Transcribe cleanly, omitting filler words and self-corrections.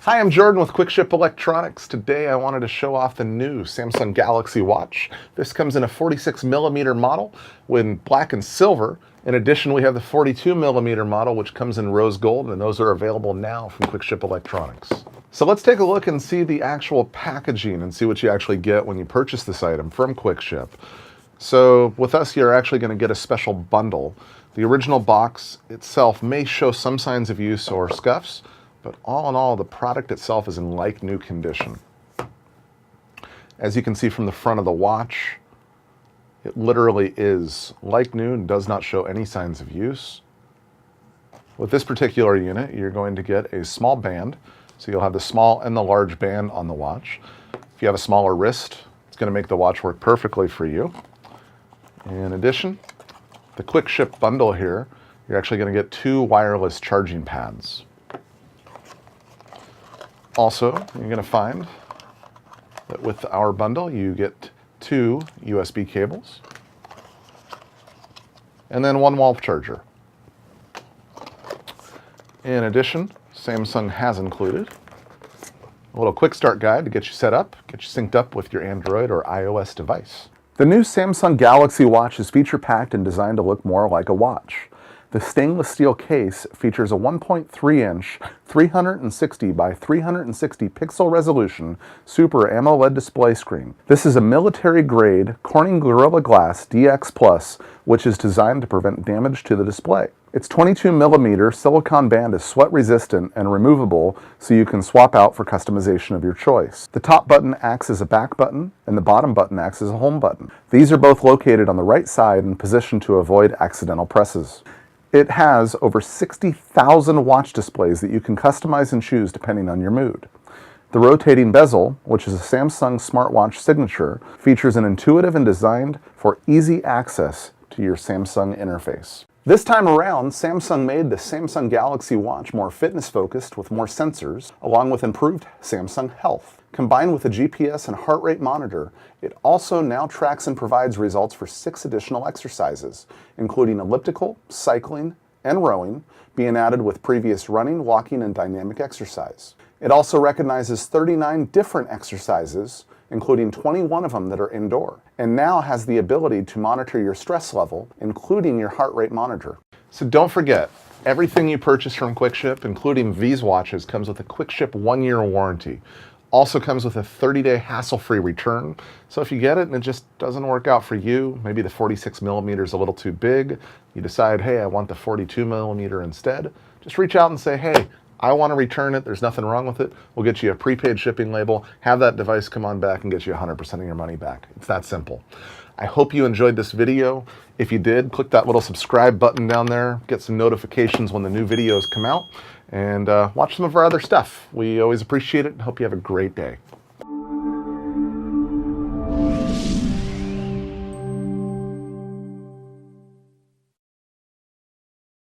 Hi, I'm Jordan with Quick Ship Electronics. Today I wanted to show off the new Samsung Galaxy Watch. This comes in a 46mm model with black and silver. In addition, we have the 42mm model, which comes in rose gold, and those are available now from Quick Ship Electronics. So let's take a look and see the actual packaging and see what you actually get when you purchase this item from Quick Ship. So with us, you're actually going to get a special bundle. The original box itself may show some signs of use or scuffs, but all in all, the product itself is in like new condition. As you can see from the front of the watch, it literally is like new and does not show any signs of use. With this particular unit, you're going to get a small band. So you'll have the small and the large band on the watch. If you have a smaller wrist, it's going to make the watch work perfectly for you. In addition, the Quick Ship bundle here, you're actually going to get 2 wireless charging pads. Also, you're going to find that with our bundle, you get 2 USB cables and then 1 wall charger. In addition, Samsung has included a little quick start guide to get you set up, get you synced up with your Android or iOS device. The new Samsung Galaxy Watch is feature-packed and designed to look more like a watch. The stainless steel case features a 1.3-inch 360 by 360 pixel resolution Super AMOLED display screen. This is a military-grade Corning Gorilla Glass DX Plus, which is designed to prevent damage to the display. Its 22mm silicone band is sweat-resistant and removable, so you can swap out for customization of your choice. The top button acts as a back button, and the bottom button acts as a home button. These are both located on the right side and positioned to avoid accidental presses. It has over 60,000 watch displays that you can customize and choose depending on your mood. The rotating bezel, which is a Samsung smartwatch signature, features an intuitive and designed for easy access to your Samsung interface. This time around, Samsung made the Samsung Galaxy Watch more fitness-focused with more sensors, along with improved Samsung Health. Combined with a GPS and heart rate monitor, it also now tracks and provides results for 6 additional exercises, including elliptical, cycling, and rowing, being added with previous running, walking, and dynamic exercise. It also recognizes 39 different exercises, including 21 of them that are indoor, and now has the ability to monitor your stress level, including your heart rate monitor. So don't forget, everything you purchase from Quick Ship, including these watches, comes with a Quick Ship 1-year warranty. Also comes with a 30-day hassle-free return. So if you get it and it just doesn't work out for you, maybe the 46mm is a little too big, you decide, hey, I want the 42mm instead, just reach out and say, hey, I want to return it, there's nothing wrong with it. We'll get you a prepaid shipping label, have that device come on back and get you 100% of your money back. It's that simple. I hope you enjoyed this video. If you did, click that little subscribe button down there, get some notifications when the new videos come out, and watch some of our other stuff. We always appreciate it and hope you have a great day.